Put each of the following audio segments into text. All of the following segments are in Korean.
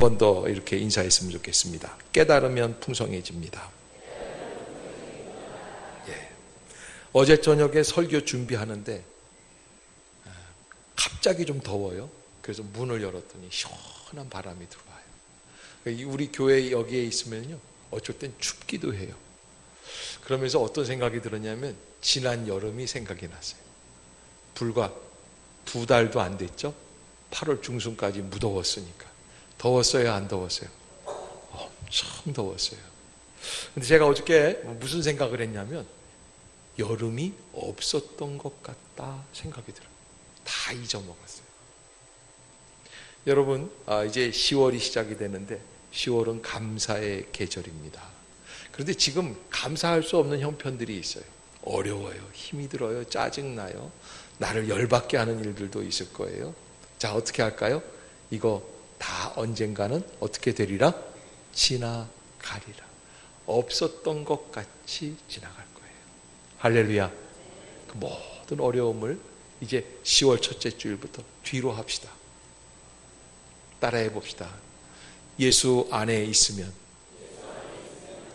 번 더 이렇게 인사했으면 좋겠습니다. 깨달으면 풍성해집니다. 예. 어제 저녁에 설교 준비하는데 갑자기 좀 더워요. 그래서 문을 열었더니 시원한 바람이 들어와요. 우리 교회 여기에 있으면요, 어쩔 땐 춥기도 해요. 그러면서 어떤 생각이 들었냐면 지난 여름이 생각이 났어요. 불과 2달도 안 됐죠? 8월 중순까지 무더웠으니까. 더웠어요, 안 더웠어요? 엄청 더웠어요. 근데 제가 어저께 무슨 생각을 했냐면 여름이 없었던 것 같다 생각이 들어요. 다 잊어먹었어요. 여러분, 이제 10월이 시작이 되는데 10월은 감사의 계절입니다. 그런데 지금 감사할 수 없는 형편들이 있어요. 어려워요. 힘이 들어요. 짜증나요. 나를 열받게 하는 일들도 있을 거예요. 자, 어떻게 할까요? 이거 다 언젠가는 어떻게 되리라? 지나가리라. 없었던 것 같이 지나갈 거예요. 할렐루야. 그 모든 어려움을 이제 10월 첫째 주일부터 뒤로 합시다. 따라해 봅시다. 예수 안에 있으면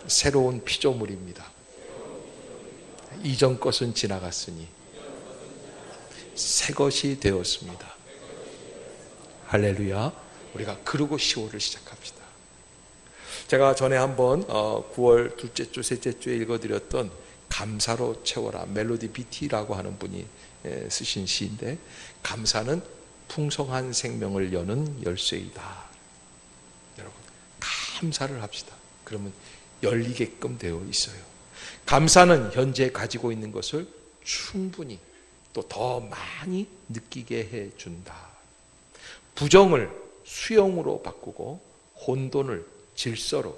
새로운 피조물입니다. 이전 것은 지나갔으니 새 것이 되었습니다. 할렐루야. 우리가 그러고 10월을 시작합시다. 제가 전에 한번 9월 둘째 주, 셋째 주에 읽어드렸던 감사로 채워라, 멜로디 BT라고 하는 분이 쓰신 시인데, 감사는 풍성한 생명을 여는 열쇠이다. 여러분, 감사를 합시다. 그러면 열리게끔 되어 있어요. 감사는 현재 가지고 있는 것을 충분히 또 더 많이 느끼게 해준다. 부정을 수용으로 바꾸고 혼돈을 질서로,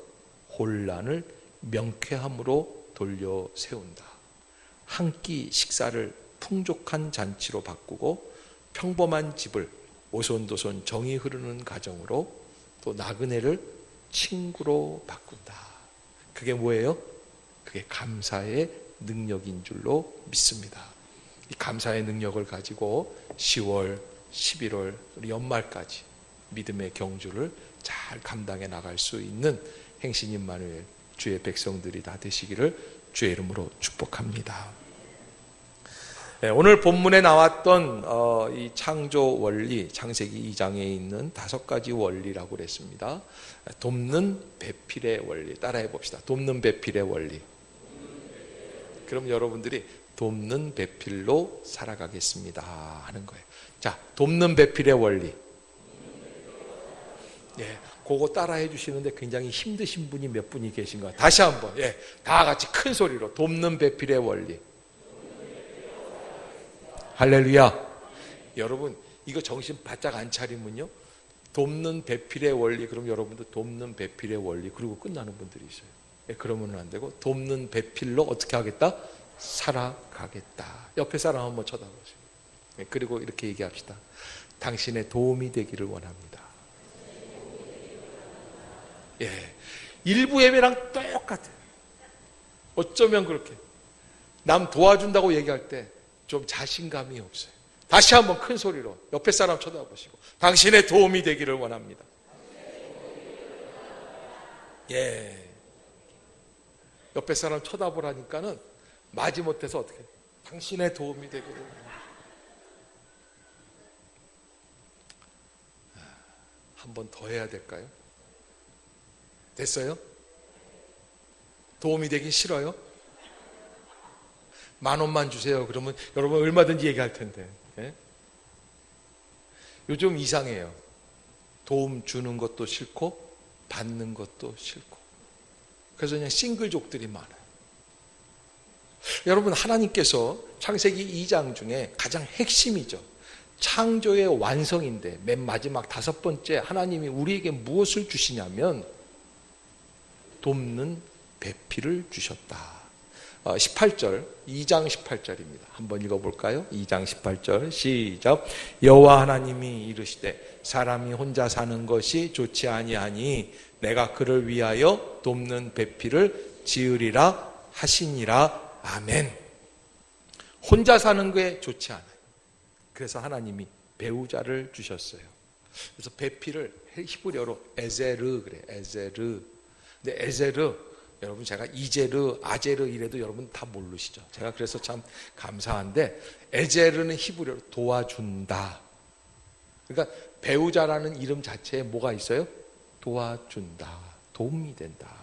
혼란을 명쾌함으로 돌려 세운다. 한 끼 식사를 풍족한 잔치로 바꾸고 평범한 집을 오손도손 정이 흐르는 가정으로, 또 나그네를 친구로 바꾼다. 그게 뭐예요? 그게 감사의 능력인 줄로 믿습니다. 이 감사의 능력을 가지고 10월, 11월, 우리 연말까지 믿음의 경주를 잘 감당해 나갈 수 있는 행신 임마누엘 주의 백성들이 다 되시기를 주의 이름으로 축복합니다. 네, 오늘 본문에 나왔던 이 창조 원리, 창세기 2장에 있는 5가지 원리라고 그랬습니다. 돕는 배필의 원리, 따라해 봅시다. 돕는 배필의 원리. 그럼 여러분들이 돕는 배필로 살아가겠습니다 하는 거예요. 자, 돕는 배필의 원리. 예, 그거 따라해 주시는데 굉장히 힘드신 분이 몇 분이 계신 것 같아요. 다시 한번, 예, 다 같이 큰 소리로 돕는 배필의 원리. 할렐루야. 여러분, 이거 정신 바짝 안 차리면요, 돕는 배필의 원리, 그럼 여러분도 돕는 배필의 원리 그러고 끝나는 분들이 있어요. 예, 그러면 안 되고 돕는 배필로 어떻게 하겠다? 살아가겠다. 옆에 사람 한번 쳐다보세요. 예, 그리고 이렇게 얘기합시다. 당신의 도움이 되기를 원합니다. 예, 일부 예배랑 똑같아요. 어쩌면 그렇게 남 도와준다고 얘기할 때 좀 자신감이 없어요. 다시 한번 큰 소리로 옆에 사람 쳐다보시고 당신의 도움이 되기를 원합니다. 예, 옆에 사람 쳐다보라니까는 마지못해서 어떻게 당신의 도움이 되기를 원합니다. 한 번 더 해야 될까요? 됐어요? 도움이 되긴 싫어요? 10,000원만 주세요. 그러면 여러분 얼마든지 얘기할 텐데. 예? 요즘 이상해요. 도움 주는 것도 싫고 받는 것도 싫고. 그래서 그냥 싱글족들이 많아요. 여러분, 하나님께서 창세기 2장 중에 가장 핵심이죠. 창조의 완성인데 맨 마지막 5번째 하나님이 우리에게 무엇을 주시냐면 돕는 배필을 주셨다. 18절, 2장 18절입니다. 한번 읽어볼까요? 2장 18절 시작. 여호와 하나님이 이르시되 사람이 혼자 사는 것이 좋지 아니하니 내가 그를 위하여 돕는 배필을 지으리라 하시니라. 아멘. 혼자 사는 게 좋지 않아요. 그래서 하나님이 배우자를 주셨어요. 그래서 배필을 히브리어로 에제르 그래. 에제르. 근데 에제르 여러분 제가 이제르, 아제르 이래도 여러분 다 모르시죠. 제가 그래서 참 감사한데 에제르는 히브리어로 도와준다. 그러니까 배우자라는 이름 자체에 뭐가 있어요? 도와준다. 도움이 된다.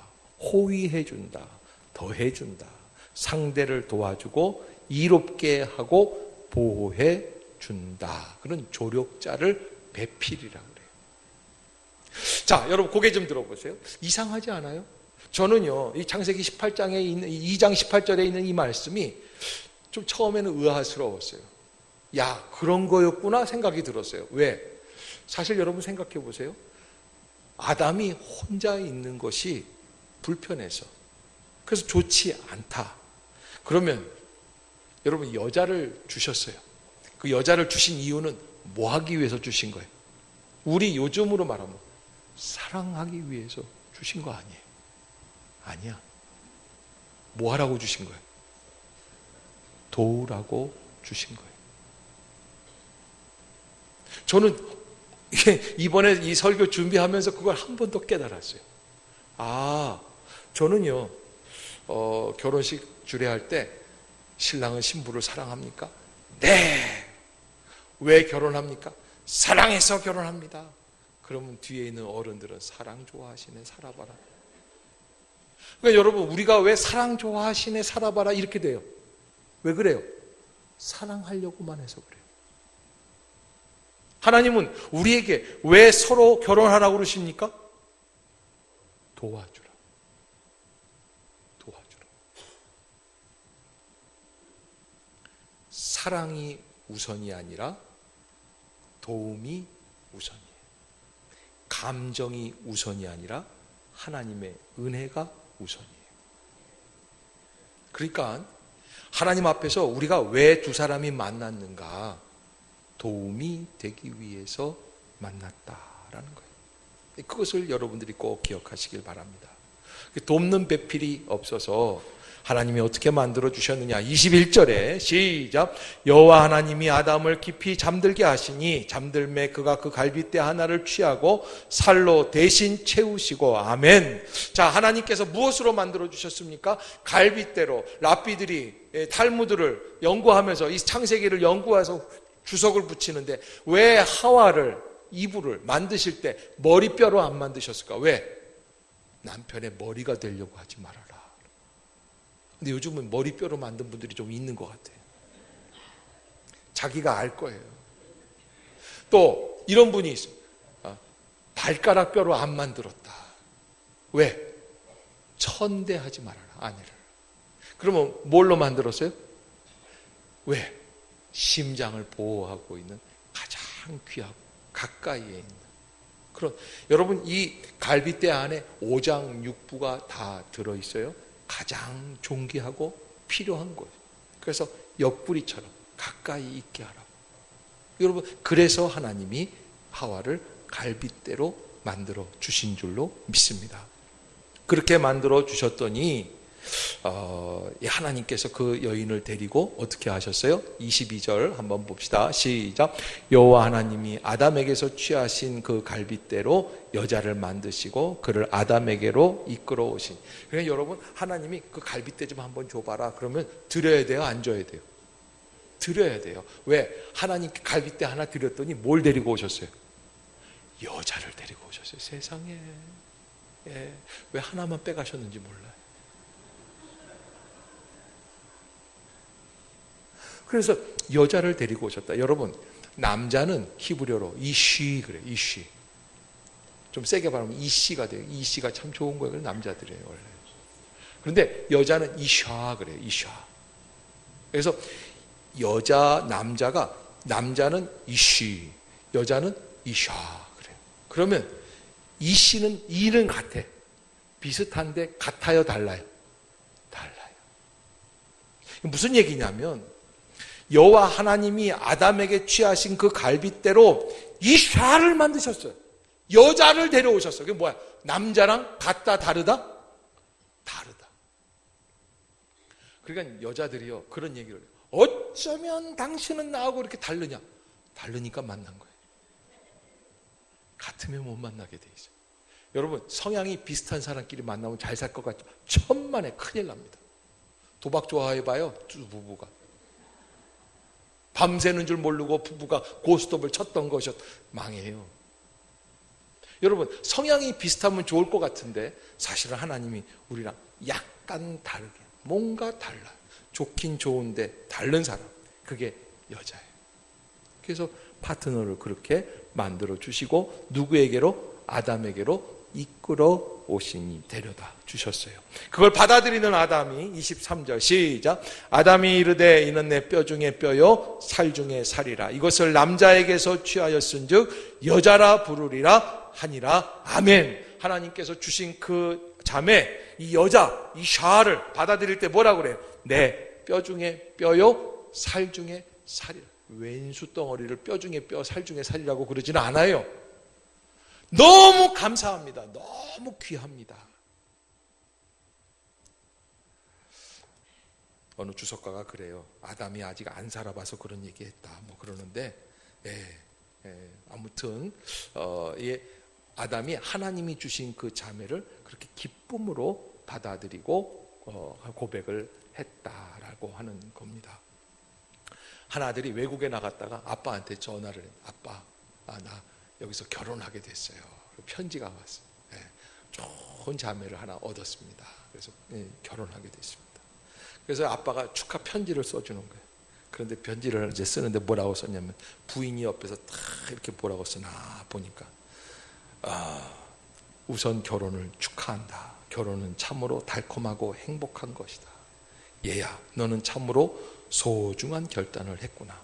호위해준다. 더해준다. 상대를 도와주고 이롭게 하고 보호해준다. 그런 조력자를 배필이라고 그래요. 자, 여러분 고개 좀 들어보세요. 이상하지 않아요? 저는요, 이 창세기 18장에 있는, 2장 18절에 있는 이 말씀이 좀 처음에는 의아스러웠어요. 야, 그런 거였구나 생각이 들었어요. 왜? 사실 여러분 생각해 보세요. 아담이 혼자 있는 것이 불편해서, 그래서 좋지 않다. 그러면 여러분 여자를 주셨어요. 그 여자를 주신 이유는 뭐 하기 위해서 주신 거예요? 우리 요즘으로 말하면 사랑하기 위해서 주신 거 아니에요? 아니야. 뭐 하라고 주신 거예요? 도우라고 주신 거예요. 저는 이번에 이 설교 준비하면서 그걸 한 번 더 깨달았어요. 아, 저는요, 결혼식 주례할 때 신랑은 신부를 사랑합니까? 네. 왜 결혼합니까? 사랑해서 결혼합니다. 그러면 뒤에 있는 어른들은 사랑 좋아하시네, 살아봐라. 그러니까 여러분, 우리가 왜 사랑 좋아하시네, 살아봐라 이렇게 돼요? 왜 그래요? 사랑하려고만 해서 그래요. 하나님은 우리에게 왜 서로 결혼하라고 그러십니까? 도와주라. 도와주라. 사랑이 우선이 아니라 도움이 우선이에요. 감정이 우선이 아니라 하나님의 은혜가 우선이에요. 그러니까 하나님 앞에서 우리가 왜 두 사람이 만났는가? 도움이 되기 위해서 만났다라는 거예요. 그것을 여러분들이 꼭 기억하시길 바랍니다. 돕는 배필이 없어서 하나님이 어떻게 만들어 주셨느냐. 21절에 시작. 여호와 하나님이 아담을 깊이 잠들게 하시니 잠들매 그가 그 갈빗대 하나를 취하고 살로 대신 채우시고. 아멘. 자, 하나님께서 무엇으로 만들어 주셨습니까? 갈빗대로. 랍비들이 탈무드를 연구하면서 이 창세기를 연구해서 주석을 붙이는데 왜 하와를, 이브를 만드실 때 머리뼈로 안 만드셨을까? 왜? 남편의 머리가 되려고 하지 말아라. 근데 요즘은 머리뼈로 만든 분들이 좀 있는 것 같아요. 자기가 알 거예요. 또 이런 분이 있어요. 발가락 뼈로 안 만들었다. 왜? 천대하지 말아라, 아내를. 그러면 뭘로 만들었어요? 왜? 심장을 보호하고 있는 가장 귀하고 가까이에 있는 그런, 여러분 이 갈빗대 안에 오장육부가 다 들어있어요. 가장 존귀하고 필요한 거예요. 그래서 옆구리처럼 가까이 있게 하라고. 여러분, 그래서 하나님이 하와를 갈빗대로 만들어 주신 줄로 믿습니다. 그렇게 만들어 주셨더니 하나님께서 그 여인을 데리고 어떻게 하셨어요? 22절 한번 봅시다. 시작. 여호와 하나님이 아담에게서 취하신 그 갈빗대로 여자를 만드시고 그를 아담에게로 이끌어 오신. 그러니까 여러분, 하나님이 그 갈빗대 좀 한번 줘봐라. 그러면 드려야 돼요? 안 줘야 돼요? 드려야 돼요. 왜? 하나님께 갈빗대 하나 드렸더니 뭘 데리고 오셨어요? 여자를 데리고 오셨어요. 세상에. 예. 왜 하나만 빼가셨는지 몰라요. 그래서 여자를 데리고 오셨다. 여러분, 남자는 히브리어로 이쉬 그래요. 이쉬. 좀 세게 말하면 이씨가 돼요. 이씨가 참 좋은 거예요. 남자들이에요, 원래. 그런데 여자는 이샤 그래요. 이샤. 그래서 남자는 이쉬, 여자는 이샤 그래요. 그러면 이씨는 이는 같아. 비슷한데 같아요, 달라요? 달라요. 무슨 얘기냐면 여호와 하나님이 아담에게 취하신 그 갈빗대로 이샤를 만드셨어요. 여자를 데려오셨어요. 그게 뭐야? 남자랑 같다, 다르다? 다르다. 그러니까 여자들이요, 그런 얘기를 해요. 어쩌면 당신은 나하고 이렇게 다르냐? 다르니까 만난 거예요. 같으면 못 만나게 돼 있어요. 여러분, 성향이 비슷한 사람끼리 만나면 잘 살 것 같죠? 천만에 큰일 납니다. 도박 좋아해봐요, 두 부부가. 밤새는 줄 모르고 부부가 고스톱을 쳤던 것이 망해요. 여러분, 성향이 비슷하면 좋을 것 같은데 사실은 하나님이 우리랑 약간 다르게, 뭔가 달라요. 좋긴 좋은데 다른 사람, 그게 여자예요. 그래서 파트너를 그렇게 만들어 주시고 누구에게로? 아담에게로 이끌어 오시니 데려다 주셨어요. 그걸 받아들이는 아담이 23절 시작. 아담이 이르되 이는 내 뼈 중에 뼈요 살 중에 살이라. 이것을 남자에게서 취하였은즉 여자라 부르리라 하니라. 아멘. 하나님께서 주신 그 자매, 이 여자, 이 샤를 받아들일 때 뭐라 그래요? 내 뼈 중에 뼈요 살 중에 살이라. 왼수 덩어리를 뼈 중에 뼈, 살 중에 살이라고 그러지는 않아요. 너무 감사합니다. 너무 귀합니다. 어느 주석가가 그래요. 아담이 아직 안 살아봐서 그런 얘기했다. 뭐 그러는데, 아무튼 아담이 하나님이 주신 그 자매를 그렇게 기쁨으로 받아들이고 고백을 했다라고 하는 겁니다. 한 아들이 외국에 나갔다가 아빠한테 전화를 해요. 아빠, 나 여기서 결혼하게 됐어요. 편지가 왔어요. 좋은 자매를 하나 얻었습니다. 그래서 결혼하게 됐습니다. 그래서 아빠가 축하 편지를 써주는 거예요. 그런데 편지를 이제 쓰는데 뭐라고 썼냐면 부인이 옆에서 딱 이렇게 뭐라고 쓰나 보니까 우선 결혼을 축하한다. 결혼은 참으로 달콤하고 행복한 것이다. 얘야, 너는 참으로 소중한 결단을 했구나.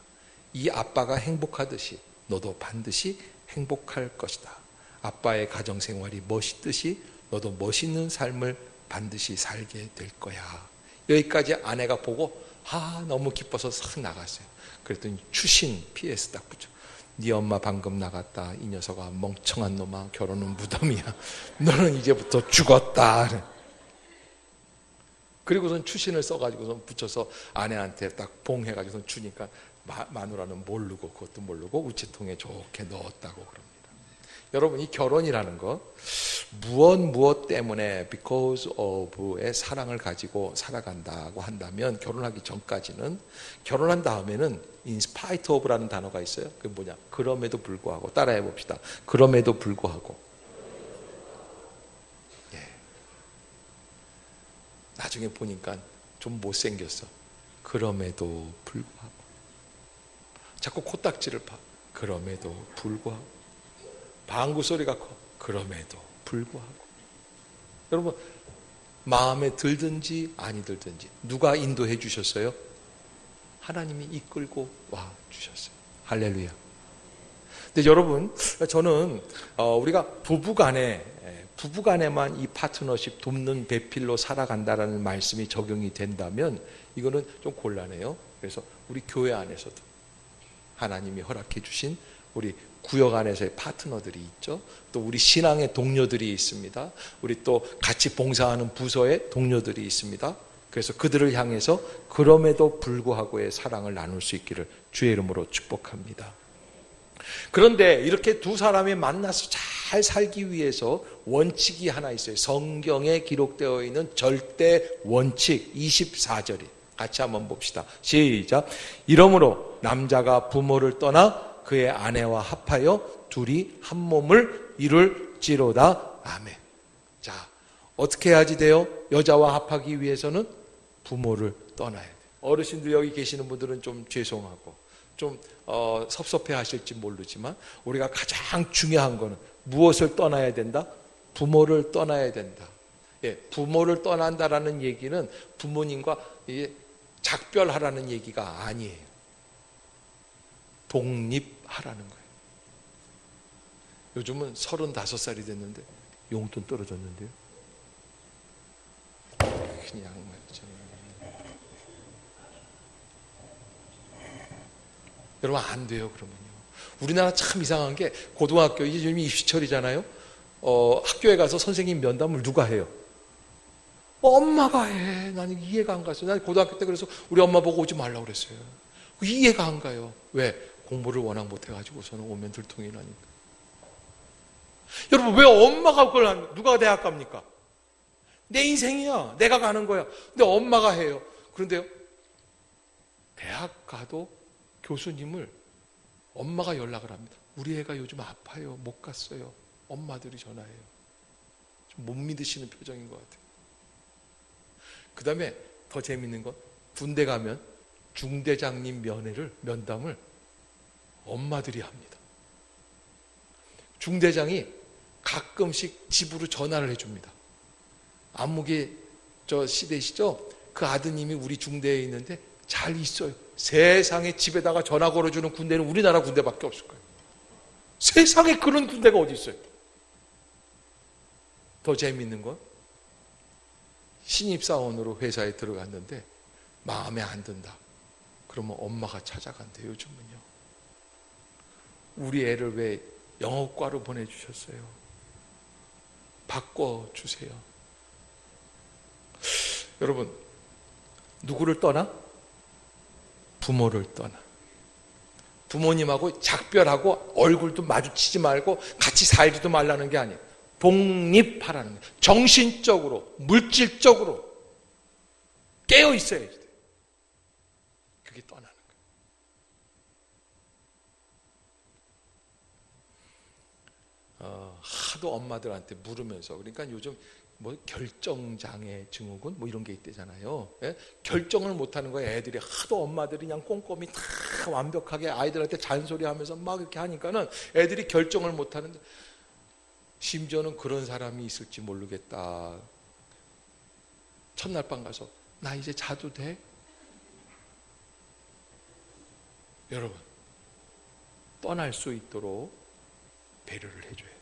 이 아빠가 행복하듯이 너도 반드시 행복할 것이다. 아빠의 가정생활이 멋있듯이 너도 멋있는 삶을 반드시 살게 될 거야. 여기까지 아내가 보고 너무 기뻐서 싹 나갔어요. 그랬더니 추신 PS 딱 붙여. 네 엄마 방금 나갔다. 이 녀석아 멍청한 놈아. 결혼은 무덤이야. 너는 이제부터 죽었다. 그리고선 추신을 써가지고선 붙여서 아내한테 딱 봉해가지고선 주니까 마누라는 모르고 그것도 모르고 우체통에 좋게 넣었다고 그럽니다. 여러분, 이 결혼이라는 것 무엇 때문에 because of의 사랑을 가지고 살아간다고 한다면 결혼하기 전까지는, 결혼한 다음에는 in spite of라는 단어가 있어요. 그게 뭐냐? 그럼에도 불구하고. 따라해 봅시다. 그럼에도 불구하고. 나중에 보니까 좀 못생겼어. 그럼에도 불구하고. 자꾸 코딱지를 파. 그럼에도 불구하고. 방구 소리가 커. 그럼에도 불구하고. 여러분, 마음에 들든지 아니 들든지 누가 인도해 주셨어요? 하나님이 이끌고 와 주셨어요. 할렐루야. 근데 여러분, 저는 우리가 부부간에만 이 파트너십 돕는 배필로 살아간다라는 말씀이 적용이 된다면 이거는 좀 곤란해요. 그래서 우리 교회 안에서도 하나님이 허락해 주신 우리 구역 안에서의 파트너들이 있죠. 또 우리 신앙의 동료들이 있습니다. 우리 또 같이 봉사하는 부서의 동료들이 있습니다. 그래서 그들을 향해서 그럼에도 불구하고의 사랑을 나눌 수 있기를 주의 이름으로 축복합니다. 그런데 이렇게 두 사람이 만나서 잘 살기 위해서 원칙이 하나 있어요. 성경에 기록되어 있는 절대 원칙 24절이 같이 한번 봅시다. 시작. 이러므로 남자가 부모를 떠나 그의 아내와 합하여 둘이 한 몸을 이룰지로다. 아멘. 자, 어떻게 해야지 돼요? 여자와 합하기 위해서는 부모를 떠나야 돼요. 어르신들 여기 계시는 분들은 좀 죄송하고 좀 섭섭해 하실지 모르지만 우리가 가장 중요한 거는 무엇을 떠나야 된다? 부모를 떠나야 된다. 부모를 떠난다라는 얘기는 부모님과 작별하라는 얘기가 아니에요. 독립하라는 거예요. 요즘은 35살이 됐는데 용돈 떨어졌는데요. 그냥 말이죠. 여러분, 안 돼요. 그러면요. 우리나라 참 이상한 게 고등학교 이제 요즘 입시철이잖아요. 학교에 가서 선생님 면담을 누가 해요? 엄마가 해. 나는 이해가 안 갔어요. 난 고등학교 때 그래서 우리 엄마 보고 오지 말라고 그랬어요. 이해가 안 가요. 왜? 공부를 워낙 못해가지고서는 오면 들통이 나니까. 여러분, 왜 엄마가 그걸 합니까? 누가 대학 갑니까? 내 인생이야. 내가 가는 거야. 근데 엄마가 해요. 그런데요, 대학 가도 교수님을 엄마가 연락을 합니다. 우리 애가 요즘 아파요. 못 갔어요. 엄마들이 전화해요. 좀 못 믿으시는 표정인 것 같아요. 그 다음에 더 재밌는 건 군대 가면 중대장님 면담을 엄마들이 합니다. 중대장이 가끔씩 집으로 전화를 해줍니다. 안목의 시대시죠? 그 아드님이 우리 중대에 있는데 잘 있어요. 세상에 집에다가 전화 걸어주는 군대는 우리나라 군대밖에 없을 거예요. 세상에 그런 군대가 어디 있어요? 더 재미있는 건 신입사원으로 회사에 들어갔는데 마음에 안 든다. 그러면 엄마가 찾아간대요. 요즘은요. 우리 애를 왜 영어과로 보내주셨어요? 바꿔주세요. 여러분, 누구를 떠나? 부모를 떠나. 부모님하고 작별하고 얼굴도 마주치지 말고 같이 살지도 말라는 게 아니에요. 독립하라는 거예요. 정신적으로, 물질적으로 깨어 있어야지 돼요. 그게 떠나는 거예요. 하도 엄마들한테 물으면서, 그러니까 요즘 뭐 결정장애 증후군 뭐 이런 게 있대잖아요. 예? 결정을 못하는 거예요. 애들이 하도 엄마들이 그냥 꼼꼼히 다 완벽하게 아이들한테 잔소리하면서 막 이렇게 하니까는 애들이 결정을 못하는데, 심지어는 그런 사람이 있을지 모르겠다. 첫날 밤 가서 나 이제 자도 돼? 여러분, 떠날 수 있도록 배려를 해줘야 돼요.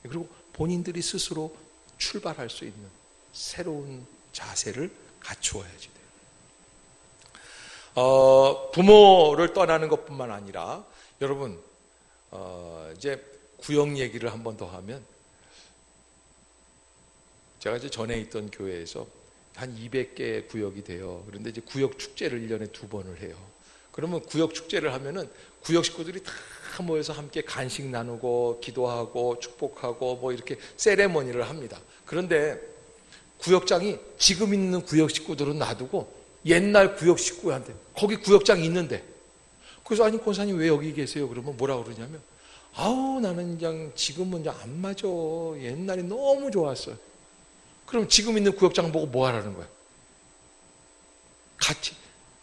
그리고 본인들이 스스로 출발할 수 있는 새로운 자세를 갖추어야지 돼요. 부모를 떠나는 것뿐만 아니라 여러분, 이제 구역 얘기를 한 번 더 하면, 제가 이제 전에 있던 교회에서 한 200개의 구역이 돼요. 그런데 이제 구역 축제를 1년에 2번을 해요. 그러면 구역 축제를 하면은 구역 식구들이 다 모여서 함께 간식 나누고 기도하고 축복하고 뭐 이렇게 세레머니를 합니다. 그런데 구역장이 지금 있는 구역 식구들은 놔두고 옛날 구역 식구한테, 거기 구역장이 있는데, 그래서 아니 권사님 왜 여기 계세요? 그러면 뭐라 그러냐면, 아우 나는 그냥 지금은 그냥 안 맞아. 옛날이 너무 좋았어요. 그럼 지금 있는 구역장 보고 뭐 하라는 거야? 같이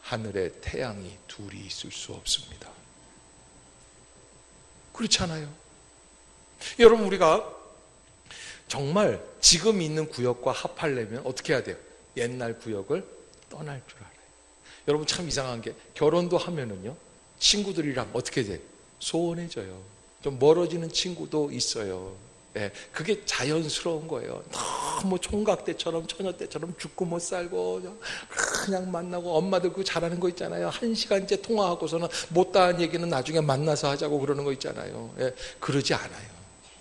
하늘에 태양이 둘이 있을 수 없습니다. 그렇지 않아요? 여러분, 우리가 정말 지금 있는 구역과 합하려면 어떻게 해야 돼요? 옛날 구역을 떠날 줄 알아요. 여러분, 참 이상한 게 결혼도 하면은요, 친구들이랑 어떻게 돼요? 소원해져요. 좀 멀어지는 친구도 있어요. 예, 그게 자연스러운 거예요. 너무 총각 때처럼 처녀 때처럼 죽고 못 살고 그냥 만나고, 엄마들 그 잘하는 거 있잖아요. 1시간째 통화하고서는 못다한 얘기는 나중에 만나서 하자고 그러는 거 있잖아요. 예, 그러지 않아요.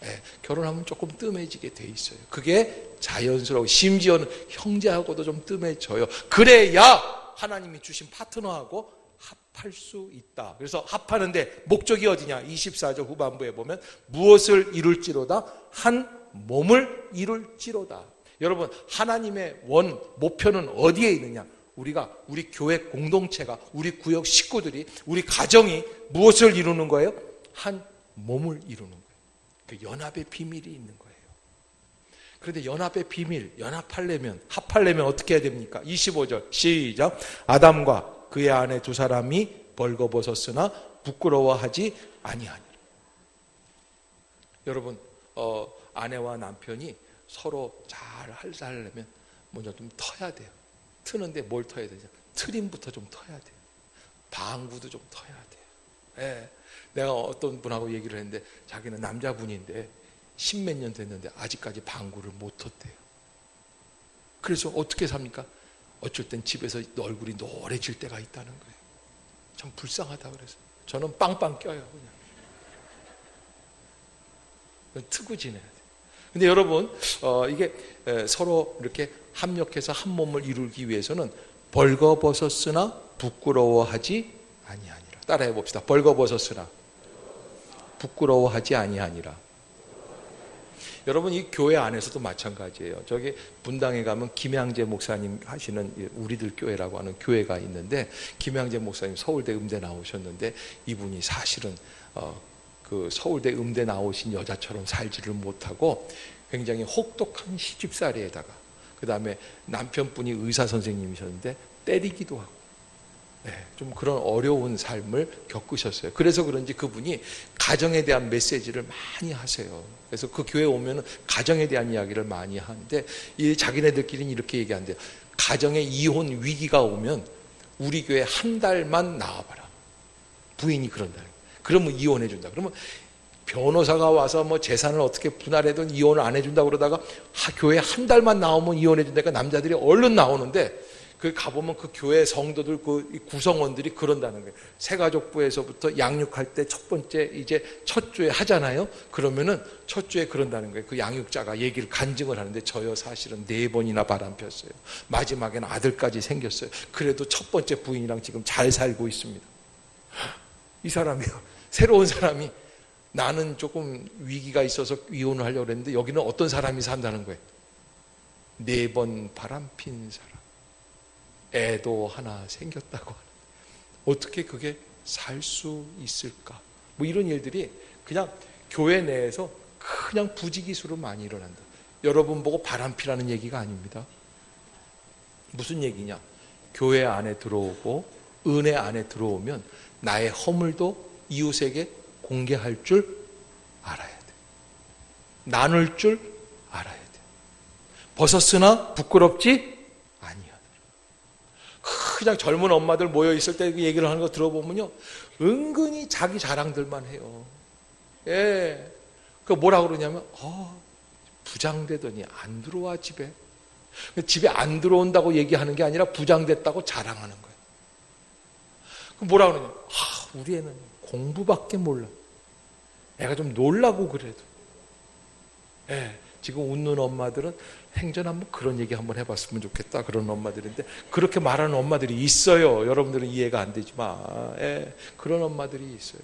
예, 결혼하면 조금 뜸해지게 돼 있어요. 그게 자연스러워. 심지어는 형제하고도 좀 뜸해져요. 그래야 하나님이 주신 파트너하고 합할 수 있다. 그래서 합하는데 목적이 어디냐? 24절 후반부에 보면 무엇을 이룰지로다? 한 몸을 이룰지로다. 여러분, 하나님의 목표는 어디에 있느냐? 우리 교회 공동체가, 우리 구역 식구들이, 우리 가정이 무엇을 이루는 거예요? 한 몸을 이루는 거예요. 그 연합의 비밀이 있는 거예요. 그런데 연합의 비밀, 합하려면 어떻게 해야 됩니까? 25절 시작. 아담과 그의 아내 두 사람이 벌거벗었으나 부끄러워하지 아니하니라. 여러분, 아내와 남편이 서로 잘 살려면 먼저 좀 터야 돼요. 트는데 뭘 터야 되죠? 트림부터 좀 터야 돼요. 방구도 좀 터야 돼요. 예. 내가 어떤 분하고 얘기를 했는데, 자기는 남자분인데 10몇 년 됐는데 아직까지 방구를 못 텄대요. 그래서 어떻게 삽니까? 어쩔 땐 집에서 얼굴이 노래질 때가 있다는 거예요. 참 불쌍하다 그래서 저는 빵빵 껴요. 그냥 트고 지내야 돼요. 근데 여러분, 이게 서로 이렇게 합력해서 한 몸을 이루기 위해서는 벌거벗었으나 부끄러워하지 아니하니라. 따라해 봅시다. 벌거벗었으나 부끄러워하지 아니하니라. 여러분 이 교회 안에서도 마찬가지예요. 저기 분당에 가면 김양재 목사님 하시는 우리들 교회라고 하는 교회가 있는데, 김양재 목사님 서울대 음대 나오셨는데, 이분이 사실은 그 서울대 음대 나오신 여자처럼 살지를 못하고 굉장히 혹독한 시집살이에다가, 그 다음에 남편분이 의사 선생님이셨는데 때리기도 하고, 좀 그런 어려운 삶을 겪으셨어요. 그래서 그런지 그분이 가정에 대한 메시지를 많이 하세요. 그래서 그 교회에 오면 가정에 대한 이야기를 많이 하는데, 이 자기네들끼리는 이렇게 얘기한대요. 가정에 이혼 위기가 오면 우리 교회 한 달만 나와봐라. 부인이 그런다는 거예요. 그러면 이혼해 준다. 그러면 변호사가 와서 뭐 재산을 어떻게 분할해도 이혼을 안 해준다 그러다가 교회 한 달만 나오면 이혼해 준다니까 남자들이 얼른 나오는데, 그 가보면 그 교회 성도들, 그 구성원들이 그런다는 거예요. 새가족부에서부터 양육할 때 첫 번째 이제 첫 주에 하잖아요. 그러면은 첫 주에 그런다는 거예요. 그 양육자가 얘기를 간증을 하는데, 저요 사실은 4번이나 바람 폈어요. 마지막에는 아들까지 생겼어요. 그래도 첫 번째 부인이랑 지금 잘 살고 있습니다. 이 사람이요, 새로운 사람이 나는 조금 위기가 있어서 이혼을 하려고 했는데 여기는 어떤 사람이 산다는 거예요. 4번 바람 핀 사람, 애도 하나 생겼다고 하는. 어떻게 그게 살 수 있을까? 뭐 이런 일들이 그냥 교회 내에서 그냥 부지기수로 많이 일어난다. 여러분 보고 바람피라는 얘기가 아닙니다. 무슨 얘기냐? 교회 안에 들어오고 은혜 안에 들어오면 나의 허물도 이웃에게 공개할 줄 알아야 돼. 나눌 줄 알아야 돼. 벗었으나 부끄럽지 아니하더라. 그냥 젊은 엄마들 모여 있을 때 얘기를 하는 거 들어보면요, 은근히 자기 자랑들만 해요. 예. 그 뭐라 그러냐면, 부장되더니 안 들어와 집에. 집에 안 들어온다고 얘기하는 게 아니라 부장됐다고 자랑하는 거예요. 그 뭐라 그러냐? 우리 애는 공부밖에 몰라. 애가 좀 놀라고 그래도. 예. 지금 웃는 엄마들은 행전 한번 그런 얘기 한번 해봤으면 좋겠다, 그런 엄마들인데, 그렇게 말하는 엄마들이 있어요. 여러분들은 이해가 안 되지만, 그런 엄마들이 있어요.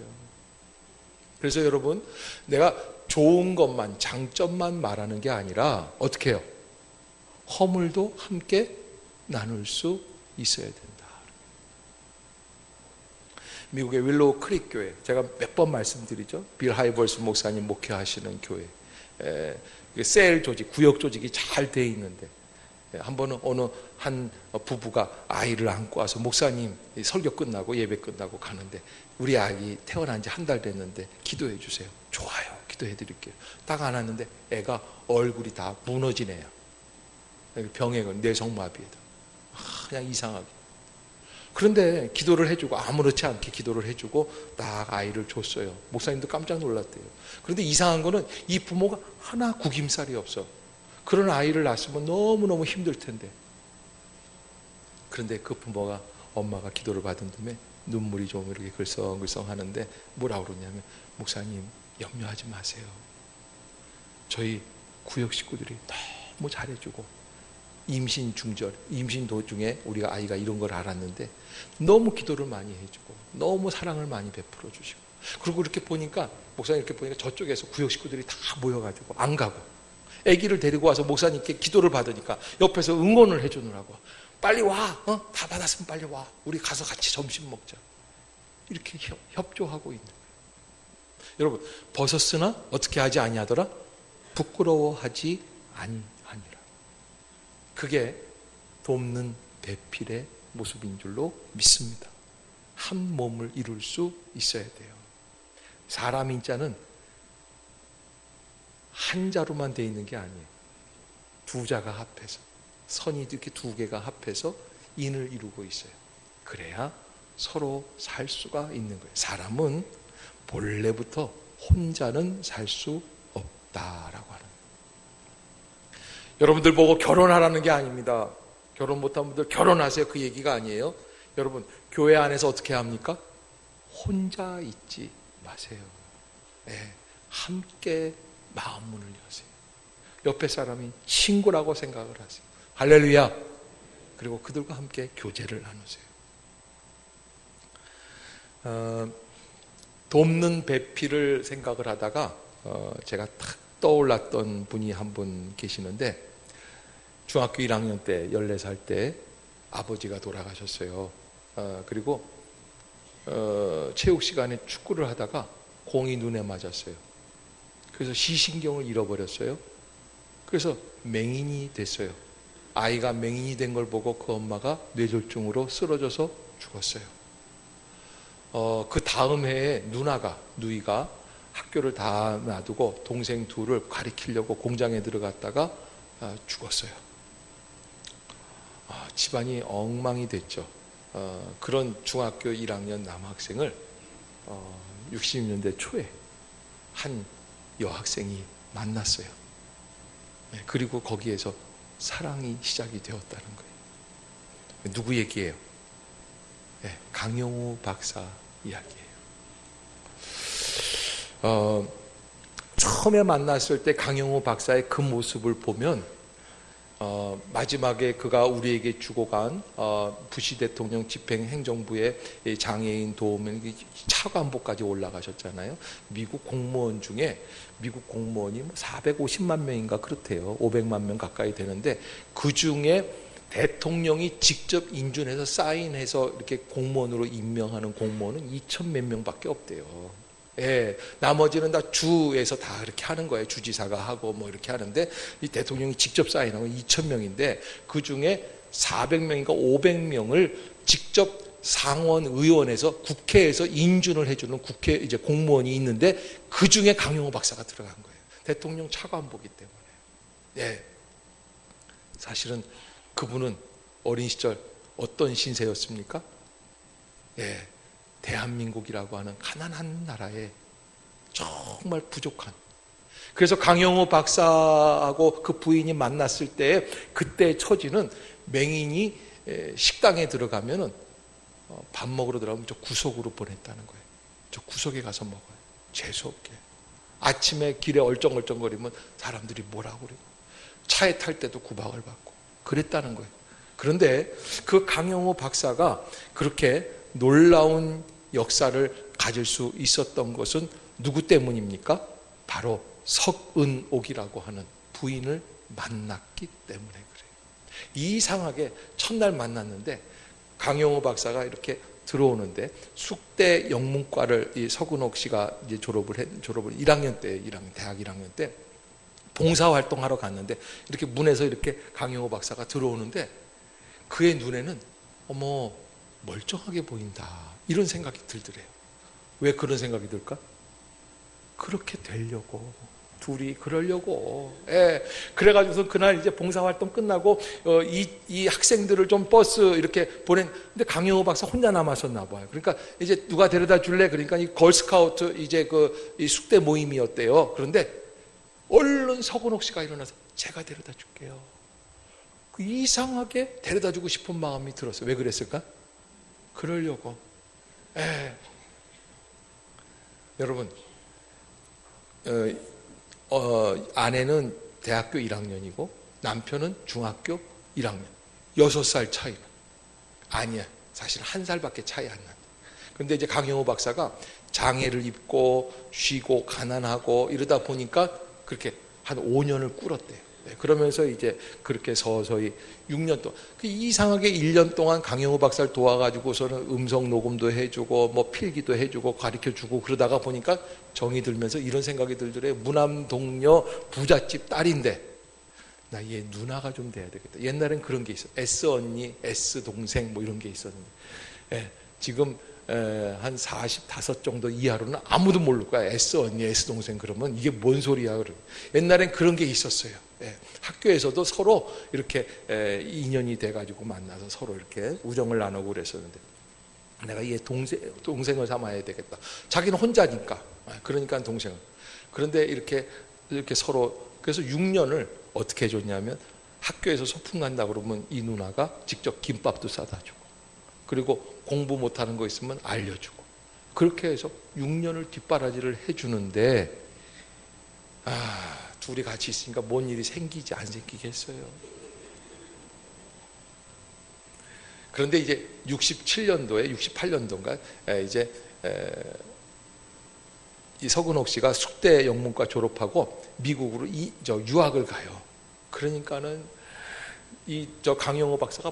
그래서 여러분, 내가 좋은 것만, 장점만 말하는 게 아니라 어떻게 해요? 허물도 함께 나눌 수 있어야 된다. 미국의 윌로우 크릭 교회, 제가 몇 번 말씀드리죠. 빌 하이벌스 목사님 목회하시는 교회. 셀 조직, 구역 조직이 잘 돼 있는데, 한 번은 어느 한 부부가 아이를 안고 와서, 목사님 설교 끝나고 예배 끝나고 가는데 우리 아이 태어난 지 한 달 됐는데 기도해 주세요. 좋아요, 기도해 드릴게요. 딱 안았는데 애가 얼굴이 다 무너진 애야. 병에 걸린 뇌성마비에다. 그냥 이상하게. 그런데 기도를 해주고, 아무렇지 않게 기도를 해주고 딱 아이를 줬어요. 목사님도 깜짝 놀랐대요. 그런데 이상한 거는 이 부모가 하나 구김살이 없어. 그런 아이를 낳았으면 너무너무 힘들 텐데. 그런데 그 부모가, 엄마가 기도를 받은 다음에 눈물이 좀 이렇게 글썽글썽 하는데 뭐라고 그러냐면, 목사님 염려하지 마세요. 저희 구역 식구들이 너무 잘해주고, 임신 도중에 우리가 아이가 이런 걸 알았는데 너무 기도를 많이 해주고 너무 사랑을 많이 베풀어 주시고, 그리고 이렇게 보니까, 목사님 이렇게 보니까 저쪽에서 구역 식구들이 다 모여가지고 안 가고 아기를 데리고 와서 목사님께 기도를 받으니까 옆에서 응원을 해주느라고, 빨리 와, 다 받았으면 빨리 와, 우리 가서 같이 점심 먹자, 이렇게 협조하고 있는 거예요. 여러분, 벗었으나 어떻게 하지 아니하더라? 부끄러워하지 아니하니라. 그게 돕는 배필의 모습인 줄로 믿습니다. 한 몸을 이룰 수 있어야 돼요. 사람 인자는 한 자로만 되어 있는 게 아니에요. 두 자가 합해서, 선이 이렇게 두 개가 합해서 인을 이루고 있어요. 그래야 서로 살 수가 있는 거예요. 사람은 본래부터 혼자는 살 수 없다라고 하는. 여러분들 보고 결혼하라는 게 아닙니다. 결혼 못한 분들 결혼하세요, 그 얘기가 아니에요. 여러분, 교회 안에서 어떻게 합니까? 혼자 있지 마세요. 함께 마음문을 여세요. 옆에 사람이 친구라고 생각을 하세요. 할렐루야. 그리고 그들과 함께 교제를 나누세요. 돕는 배필을 생각을 하다가 제가 딱 떠올랐던 분이 한 분 계시는데, 중학교 1학년 때 14살 때 아버지가 돌아가셨어요. 그리고 체육 시간에 축구를 하다가 공이 눈에 맞았어요. 그래서 시신경을 잃어버렸어요. 그래서 맹인이 됐어요. 아이가 맹인이 된 걸 보고 그 엄마가 뇌졸중으로 쓰러져서 죽었어요. 그 다음 해에 누이가 학교를 다 놔두고 동생 둘을 가리키려고 공장에 들어갔다가 죽었어요. 집안이 엉망이 됐죠. 그런 중학교 1학년 남학생을 60년대 초에 한 여학생이 만났어요. 그리고 거기에서 사랑이 시작이 되었다는 거예요. 누구 얘기예요? 강영우 박사 이야기예요. 처음에 만났을 때 강영우 박사의 그 모습을 보면 마지막에 그가 우리에게 주고 간 부시 대통령 집행행정부의 장애인 도우미 차관보까지 올라가셨잖아요. 미국 공무원 중에 미국 공무원이 450만 명인가 그렇대요. 500만 명 가까이 되는데 그 중에 대통령이 직접 인준해서 사인해서 이렇게 공무원으로 임명하는 공무원은 2천 몇 명밖에 없대요. 나머지는 다 주에서 다 이렇게 하는 거예요. 주지사가 하고 뭐 이렇게 하는데 이 대통령이 직접 사인하고 2천 명인데 그 중에 400명인가 500명을 직접 상원 의원에서 국회에서 인준을 해주는 국회 이제 공무원이 있는데 그 중에 강영호 박사가 들어간 거예요. 대통령 차관보기 때문에. 사실은 그분은 어린 시절 어떤 신세였습니까? 대한민국이라고 하는 가난한 나라에 정말 부족한. 그래서 강영호 박사하고 그 부인이 만났을 때 그때의 처지는 맹인이 식당에 들어가면은 밥 먹으러 들어가면 저 구석으로 보냈다는 거예요. 저 구석에 가서 먹어요. 재수없게. 아침에 길에 얼쩡얼쩡거리면 사람들이 뭐라고 그래요. 차에 탈 때도 구박을 받고 그랬다는 거예요. 그런데 그 강영호 박사가 그렇게 놀라운 역사를 가질 수 있었던 것은 누구 때문입니까? 바로 석은옥이라고 하는 부인을 만났기 때문에 그래요. 이상하게 첫날 만났는데 강영호 박사가 이렇게 들어오는데 숙대 영문과를 이 석은옥 씨가 이제 졸업을 1학년 때, 대학 1학년 때 봉사활동하러 갔는데 이렇게 문에서 이렇게 강영호 박사가 들어오는데 그의 눈에는 어머 멀쩡하게 보인다 이런 생각이 들더래요. 왜 그런 생각이 들까? 그렇게 되려고 둘이 그러려고. 그래가지고서 그날 이제 봉사활동 끝나고 이 학생들을 좀 버스 이렇게 근데 강영호 박사 혼자 남았었나 봐요. 그러니까 이제 누가 데려다 줄래? 그러니까 이 걸스카우트 이제 이 숙대 모임이었대요. 그런데 얼른 석은옥 씨가 일어나서 제가 데려다 줄게요. 이상하게 데려다 주고 싶은 마음이 들었어요. 왜 그랬을까? 그러려고. 여러분, 아내는 대학교 1학년이고 남편은 중학교 1학년. 6살 차이는 아니야. 사실 1살밖에 차이 안 난다. 그런데 이제 강영호 박사가 장애를 입고 쉬고 가난하고 이러다 보니까 그렇게 한 5년을 꿇었대요. 그러면서 이제 그렇게 서서히 6년 동안 이상하게 1년 동안 강영호 박사를 도와가지고서는 음성 녹음도 해주고 뭐 필기도 해주고 가르쳐주고 그러다가 보니까 정이 들면서 이런 생각이 들더래요. 무남 동료 부잣집 딸인데 나 얘 누나가 좀 돼야 되겠다. 옛날엔 그런 게 있어요. S 언니, S 동생 뭐 이런 게 있었는데 지금 한 45 정도 이하로는 아무도 모를 거야. S 언니, S 동생 그러면 이게 뭔 소리야. 옛날엔 그런 게 있었어요. 학교에서도 서로 이렇게 인연이 돼가지고 만나서 서로 이렇게 우정을 나누고 그랬었는데 내가 얘 동생을 삼아야 되겠다. 자기는 혼자니까. 그러니까 동생을. 그런데 이렇게 서로 그래서 6년을 어떻게 해줬냐면 학교에서 소풍 간다 그러면 이 누나가 직접 김밥도 싸다 주고 그리고 공부 못하는 거 있으면 알려주고 그렇게 해서 6년을 뒷바라지를 해주는데 둘이 같이 있으니까 뭔 일이 생기지 안 생기겠어요. 그런데 이제 67년도에 68년도인가 이제 이 서근옥 씨가 숙대 영문과 졸업하고 미국으로 유학을 가요. 그러니까는 저 강영호 박사가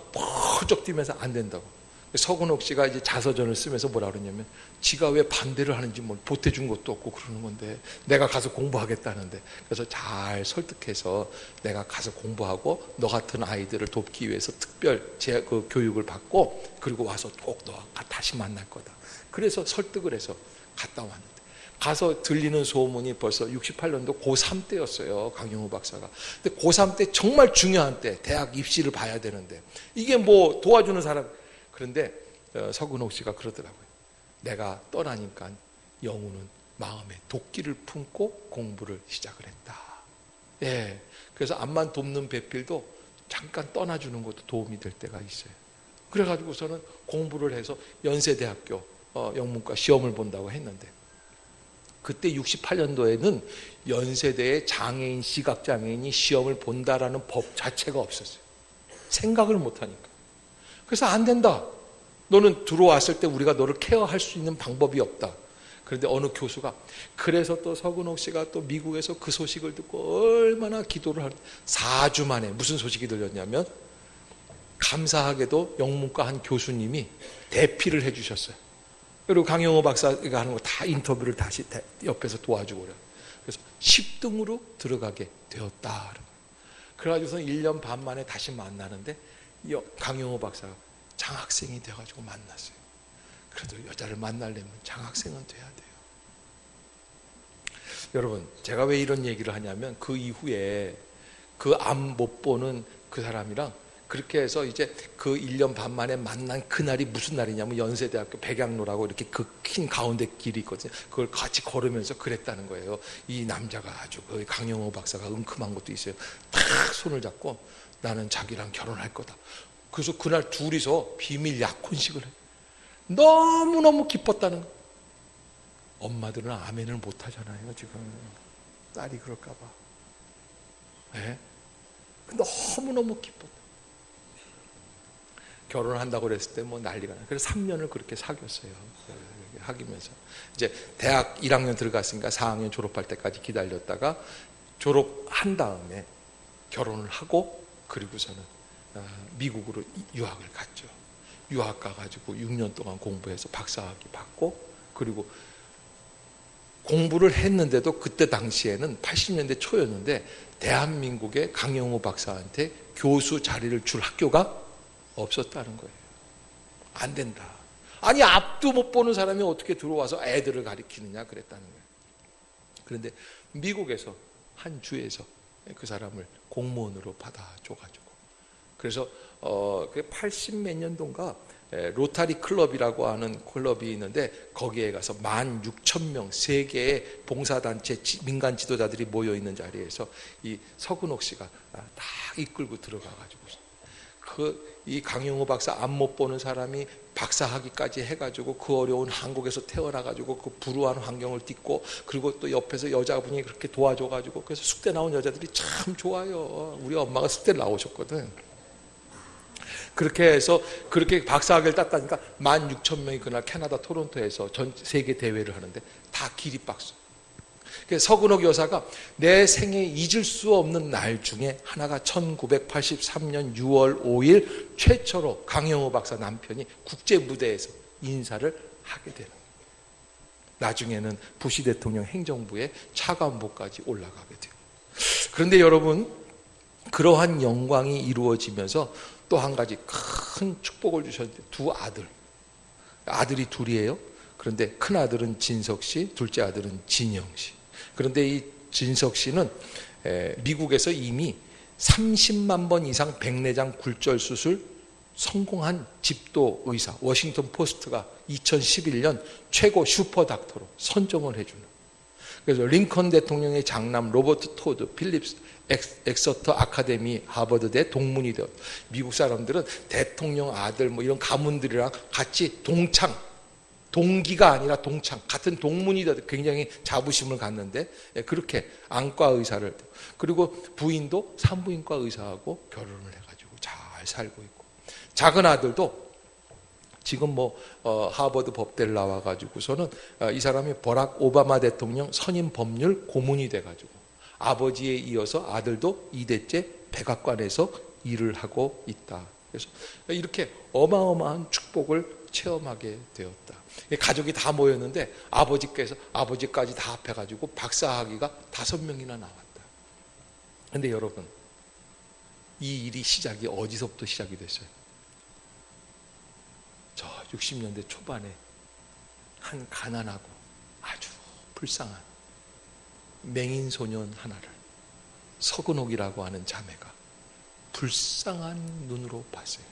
펄쩍 뛰면서 안 된다고. 서근옥 씨가 이제 자서전을 쓰면서 뭐라 그러냐면, 지가 왜 반대를 하는지 뭘 보태준 것도 없고 그러는 건데 내가 가서 공부하겠다는데, 그래서 잘 설득해서 내가 가서 공부하고 너 같은 아이들을 돕기 위해서 특별 그 교육을 받고 그리고 와서 꼭 너와 다시 만날 거다. 그래서 설득을 해서 갔다 왔는데, 가서 들리는 소문이 벌써 68년도 고3 때였어요. 강영호 박사가. 근데 고3 때 정말 중요한 때, 대학 입시를 봐야 되는데 이게 뭐 도와주는 사람. 그런데 서근옥 씨가 그러더라고요. 내가 떠나니까 영우는 마음에 도끼를 품고 공부를 시작을 했다. 예. 그래서 암만 돕는 배필도 잠깐 떠나주는 것도 도움이 될 때가 있어요. 그래가지고서는 공부를 해서 연세대학교 영문과 시험을 본다고 했는데, 그때 68년도에는 연세대의 장애인, 시각장애인이 시험을 본다라는 법 자체가 없었어요. 생각을 못하니까. 그래서 안 된다. 너는 들어왔을 때 우리가 너를 케어할 수 있는 방법이 없다. 그런데 어느 교수가, 그래서 또 서근옥 씨가 또 미국에서 그 소식을 듣고 얼마나 기도를 하는, 4주 만에 무슨 소식이 들렸냐면, 감사하게도 영문과 한 교수님이 대피를 해주셨어요. 그리고 강영호 박사가 하는 거 다 인터뷰를 다시 옆에서 도와주고 그래요. 그래서 10등으로 들어가게 되었다. 그래가지고서 1년 반 만에 다시 만나는데 강영호 박사가 장학생이 돼가지고 만났어요. 그래도 여자를 만나려면 장학생은 돼야 돼요. 여러분, 제가 왜 이런 얘기를 하냐면, 그 이후에 그 암 못 보는 그 사람이랑 그렇게 해서 이제 그 1년 반 만에 만난 그날이 무슨 날이냐면, 연세대학교 백양로라고 이렇게 그 긴 가운데 길이 있거든요. 그걸 같이 걸으면서 그랬다는 거예요. 이 남자가 아주, 그 강영호 박사가 은큼한 것도 있어요. 딱 손을 잡고 나는 자기랑 결혼할 거다. 그래서 그날 둘이서 비밀 약혼식을 해요. 너무너무 기뻤다는 거. 엄마들은 아멘을 못 하잖아요, 지금. 딸이 그럴까 봐. 네? 너무너무 기뻤다. 결혼을 한다고 그랬을 때 뭐 난리가 나요. 그래서 3년을 그렇게 사귀었어요. 사귀면서 이제 대학 1학년 들어갔으니까 4학년 졸업할 때까지 기다렸다가 졸업한 다음에 결혼을 하고, 그리고서는 미국으로 유학을 갔죠. 유학 가가지고 6년 동안 공부해서 박사학위 받고, 그리고 공부를 했는데도 그때 당시에는 80년대 초였는데 대한민국의 강영호 박사한테 교수 자리를 줄 학교가 없었다는 거예요. 안 된다. 아니, 앞도 못 보는 사람이 어떻게 들어와서 애들을 가르치느냐 그랬다는 거예요. 그런데 미국에서 한 주에서 그 사람을 공무원으로 받아줘가지고, 그래서 80몇 년도인가 로타리 클럽이라고 하는 클럽이 있는데, 거기에 가서 16,000명 세계의 봉사단체 민간 지도자들이 모여있는 자리에서 이 서근옥 씨가 딱 이끌고 들어가가지고, 이 강영호 박사 앞 못 보는 사람이 박사학위까지 해가지고 그 어려운 한국에서 태어나가지고 그 불우한 환경을 딛고, 그리고 또 옆에서 여자분이 그렇게 도와줘가지고, 그래서 숙대 나온 여자들이 참 좋아요. 우리 엄마가 숙대를 나오셨거든. 그렇게 해서 그렇게 박사학위를 땄다니까 16,000명이 그날 캐나다 토론토에서 전 세계 대회를 하는데 다 기립박수. 서근옥 여사가 내 생에 잊을 수 없는 날 중에 하나가 1983년 6월 5일 최초로 강영호 박사 남편이 국제 무대에서 인사를 하게 되는 거예요. 나중에는 부시 대통령 행정부의 차관보까지 올라가게 돼요. 그런데 여러분, 그러한 영광이 이루어지면서 또 한 가지 큰 축복을 주셨는데, 두 아들이 둘이에요. 그런데 큰 아들은 진석 씨, 둘째 아들은 진영 씨. 그런데 이 진석 씨는 미국에서 이미 30만 번 이상 백내장 굴절 수술 성공한 집도 의사, 워싱턴 포스트가 2011년 최고 슈퍼닥터로 선정을 해주는. 그래서 링컨 대통령의 장남 로버트 토드 필립스 엑서터 아카데미 하버드대 동문이 되었다. 미국 사람들은 대통령 아들 뭐 이런 가문들이랑 같이 동기가 아니라 동창, 같은 동문이 되어 굉장히 자부심을 갖는데, 그렇게 안과 의사를, 그리고 부인도 산부인과 의사하고 결혼을 해가지고 잘 살고 있고, 작은 아들도 지금 하버드 법대를 나와가지고서는 이 사람이 버락 오바마 대통령 선임 법률 고문이 돼가지고 아버지에 이어서 아들도 2대째 백악관에서 일을 하고 있다. 그래서 이렇게 어마어마한 축복을 체험하게 되었다. 가족이 다 모였는데 아버지까지 다 합해가지고 박사학위가 5명이나 나왔다. 근데 여러분, 이 일이 시작이 어디서부터 시작이 됐어요? 저 60년대 초반에 한 가난하고 아주 불쌍한 맹인 소년 하나를 서근옥이라고 하는 자매가 불쌍한 눈으로 봤어요.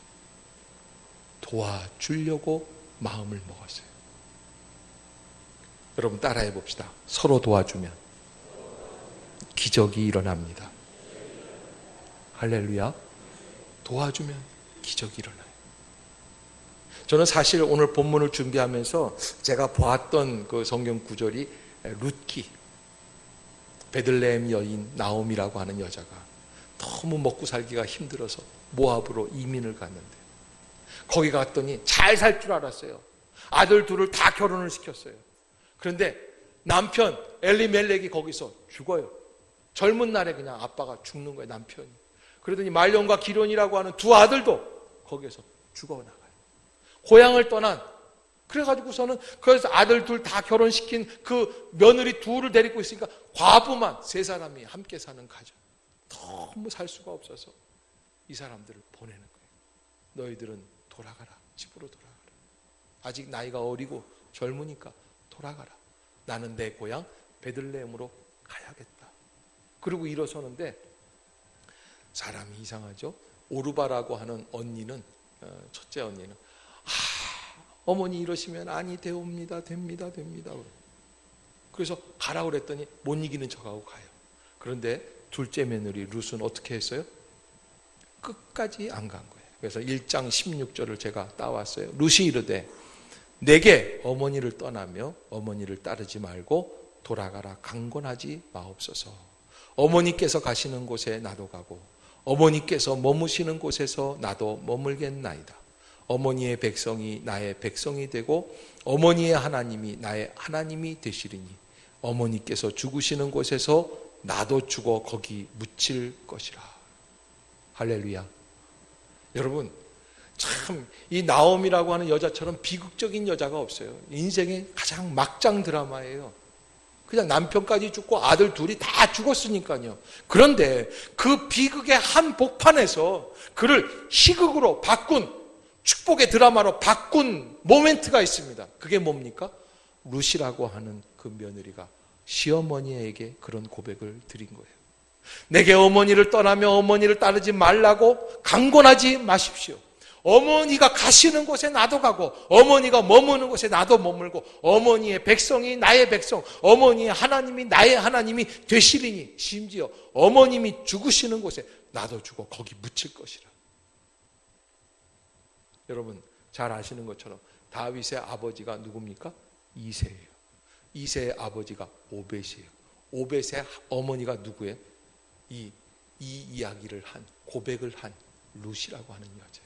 도와주려고 마음을 먹었어요. 여러분 따라해 봅시다. 서로 도와주면 기적이 일어납니다. 할렐루야. 도와주면 기적이 일어나요. 저는 사실 오늘 본문을 준비하면서 제가 보았던 그 성경 구절이 룻기, 베들레헴 여인 나옴이라고 하는 여자가 너무 먹고 살기가 힘들어서 모압으로 이민을 갔는데 거기 갔더니 잘 살 줄 알았어요. 아들 둘을 다 결혼을 시켰어요. 그런데 남편 엘리멜렉이 거기서 죽어요. 젊은 날에 그냥 아빠가 죽는 거예요, 남편이. 그러더니 말론과 기론이라고 하는 두 아들도 거기에서 죽어나가요. 고향을 떠난, 그래가지고서는 그래서 아들 둘 다 결혼시킨 그 며느리 둘을 데리고 있으니까 과부만 3사람이 함께 사는 가정. 너무 살 수가 없어서 이 사람들을 보내는 거예요. 너희들은 돌아가라. 집으로 돌아가라. 아직 나이가 어리고 젊으니까 돌아가라. 나는 내 고향 베들레헴으로 가야겠다. 그리고 일어서는데 사람이 이상하죠. 오르바라고 하는 언니는, 첫째 언니는 어머니 이러시면 아니 되옵니다. 됩니다. 그래서 가라고 그랬더니 못 이기는 척하고 가요. 그런데 둘째 며느리 룻은 어떻게 했어요? 끝까지 안 간 거예요. 그래서 1장 16절을 제가 따왔어요. 룻이 이르되 내게 어머니를 떠나며 어머니를 따르지 말고 돌아가라 강권하지 마옵소서. 어머니께서 가시는 곳에 나도 가고 어머니께서 머무시는 곳에서 나도 머물겠나이다. 어머니의 백성이 나의 백성이 되고 어머니의 하나님이 나의 하나님이 되시리니 어머니께서 죽으시는 곳에서 나도 죽어 거기 묻힐 것이라. 할렐루야. 여러분, 참 이 나옴이라고 하는 여자처럼 비극적인 여자가 없어요. 인생의 가장 막장 드라마예요. 그냥 남편까지 죽고 아들 둘이 다 죽었으니까요. 그런데 그 비극의 한 복판에서 그를 희극으로 바꾼, 축복의 드라마로 바꾼 모멘트가 있습니다. 그게 뭡니까? 룻이라고 하는 그 며느리가 시어머니에게 그런 고백을 드린 거예요. 내게 어머니를 떠나며 어머니를 따르지 말라고 강권하지 마십시오. 어머니가 가시는 곳에 나도 가고 어머니가 머무는 곳에 나도 머물고 어머니의 백성이 나의 백성, 어머니의 하나님이 나의 하나님이 되시리니 심지어 어머님이 죽으시는 곳에 나도 죽어 거기 묻힐 것이라. 여러분 잘 아시는 것처럼 다윗의 아버지가 누굽니까? 이새예요. 이새의 아버지가 오벳이에요. 오벳의 어머니가 누구예요? 이 이야기를 한, 고백을 한 룻이라고 하는 여자예요.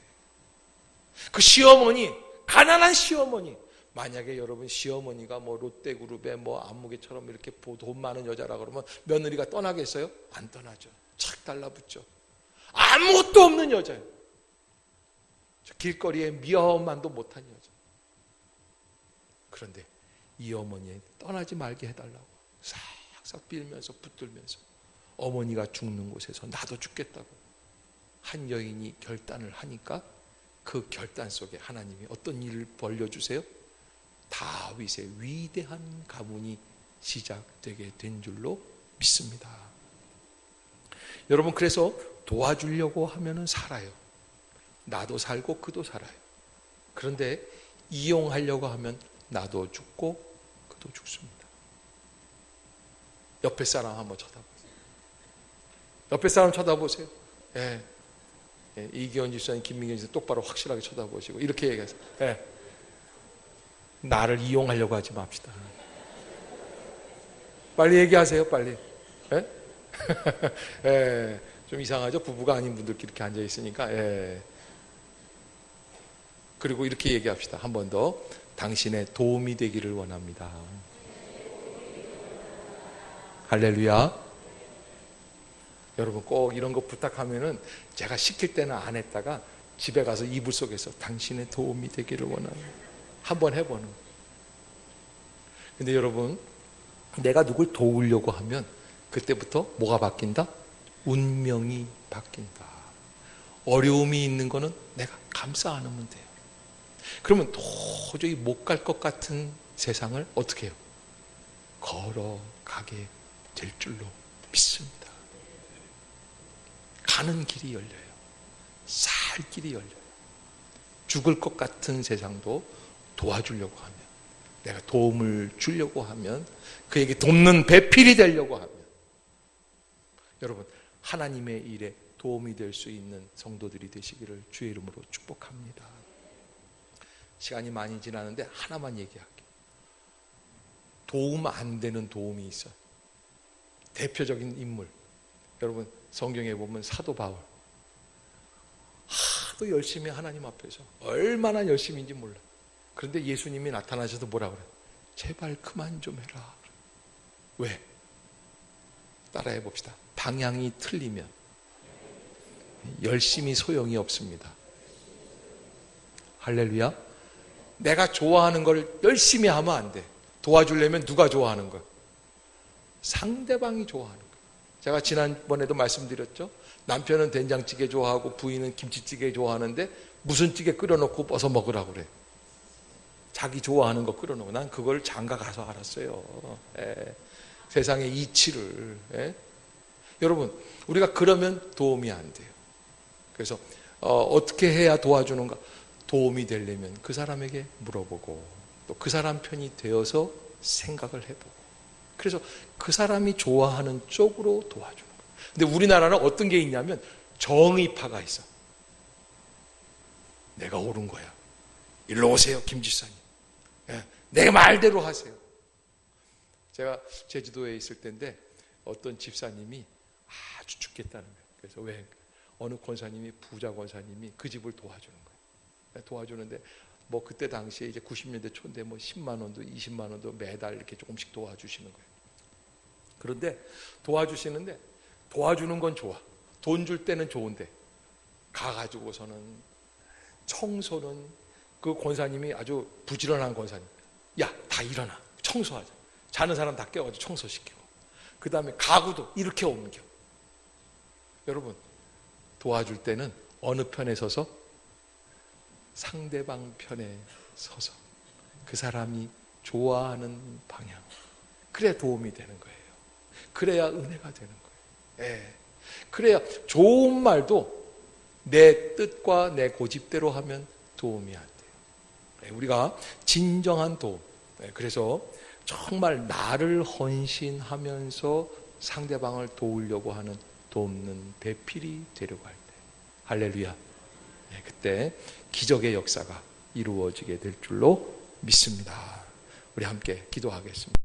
그 시어머니, 가난한 시어머니. 만약에 여러분 시어머니가 롯데그룹의 안무개처럼 이렇게 돈 많은 여자라 그러면 며느리가 떠나겠어요? 안 떠나죠. 착 달라붙죠. 아무것도 없는 여자예요. 길거리에 미화만도 못한 여자. 그런데 이 어머니에 떠나지 말게 해달라고 싹싹 빌면서 붙들면서 어머니가 죽는 곳에서 나도 죽겠다고 한 여인이 결단을 하니까 그 결단 속에 하나님이 어떤 일을 벌려주세요? 다윗의 위대한 가문이 시작되게 된 줄로 믿습니다. 여러분 그래서 도와주려고 하면은 살아요. 나도 살고 그도 살아요. 그런데 이용하려고 하면 나도 죽고 그도 죽습니다. 옆에 사람 한번 쳐다보세요. 옆에 사람 쳐다보세요. 예. 예. 이기원 집사님, 김민경 집사님 똑바로 확실하게 쳐다보시고 이렇게 얘기하세요. 예. 나를 이용하려고 하지 맙시다. 빨리 얘기하세요. 빨리. 예? 예. 좀 이상하죠? 부부가 아닌 분들끼리 이렇게 앉아 있으니까. 예. 그리고 이렇게 얘기합시다. 한 번 더. 당신의 도움이 되기를 원합니다. 할렐루야. 여러분 꼭 이런 거 부탁하면은 제가 시킬 때는 안 했다가 집에 가서 이불 속에서 당신의 도움이 되기를 원합니다. 한번 해보는. 근데 여러분, 내가 누굴 도우려고 하면 그때부터 뭐가 바뀐다? 운명이 바뀐다. 어려움이 있는 거는 내가 감싸 안으면 돼요. 그러면 도저히 못 갈 것 같은 세상을 어떻게 해요? 걸어가게 될 줄로 믿습니다. 가는 길이 열려요. 살 길이 열려요. 죽을 것 같은 세상도 도와주려고 하면, 내가 도움을 주려고 하면, 그에게 돕는 배필이 되려고 하면, 여러분 하나님의 일에 도움이 될 수 있는 성도들이 되시기를 주의 이름으로 축복합니다. 시간이 많이 지나는데 하나만 얘기할게요. 도움 안 되는 도움이 있어요. 대표적인 인물, 여러분 성경에 보면 사도 바울, 하도 열심히 하나님 앞에서 얼마나 열심인지 몰라. 그런데 예수님이 나타나셔서 뭐라 그래요? 제발 그만 좀 해라. 왜? 따라해 봅시다. 방향이 틀리면 열심히 소용이 없습니다. 할렐루야. 내가 좋아하는 걸 열심히 하면 안 돼. 도와주려면 누가 좋아하는 거야? 상대방이 좋아하는 거야. 제가 지난번에도 말씀드렸죠. 남편은 된장찌개 좋아하고 부인은 김치찌개 좋아하는데 무슨 찌개 끓여놓고 벗어 먹으라고 그래. 자기 좋아하는 거 끓여놓고. 난 그걸 장가 가서 알았어요. 세상의 이치를. 여러분, 우리가 그러면 도움이 안 돼요. 그래서 어떻게 해야 도와주는가? 도움이 되려면 그 사람에게 물어보고 또 그 사람 편이 되어서 생각을 해보고, 그래서 그 사람이 좋아하는 쪽으로 도와주는 거예요. 근데 우리나라는 어떤 게 있냐면 정의파가 있어. 내가 옳은 거야. 일로 오세요, 김지사님. 내 말대로 하세요. 제가 제주도에 있을 때인데 어떤 집사님이 아주 죽겠다는 거예요. 그래서 왜? 어느 권사님이, 부자 권사님이 그 집을 도와주는 거예요. 도와주는데 뭐 그때 당시에 이제 90년대 초인데 뭐 10만 원도 20만 원도 매달 이렇게 조금씩 도와주시는 거예요. 그런데 도와주시는데 도와주는 건 좋아. 돈 줄 때는 좋은데 가가지고서는 청소는, 그 권사님이 아주 부지런한 권사님. 야, 다 일어나. 청소하자. 자는 사람 다 깨워가지고 청소시키고, 그 다음에 가구도 이렇게 옮겨. 여러분, 도와줄 때는 어느 편에 서서? 상대방 편에 서서 그 사람이 좋아하는 방향. 그래야 도움이 되는 거예요. 그래야 은혜가 되는 거예요. 그래야 좋은 말도 내 뜻과 내 고집대로 하면 도움이 안 돼요. 우리가 진정한 도움. 그래서 정말 나를 헌신하면서 상대방을 도우려고 하는 돕는 배필이 되려고 할 때, 할렐루야. 그때 기적의 역사가 이루어지게 될 줄로 믿습니다. 우리 함께 기도하겠습니다.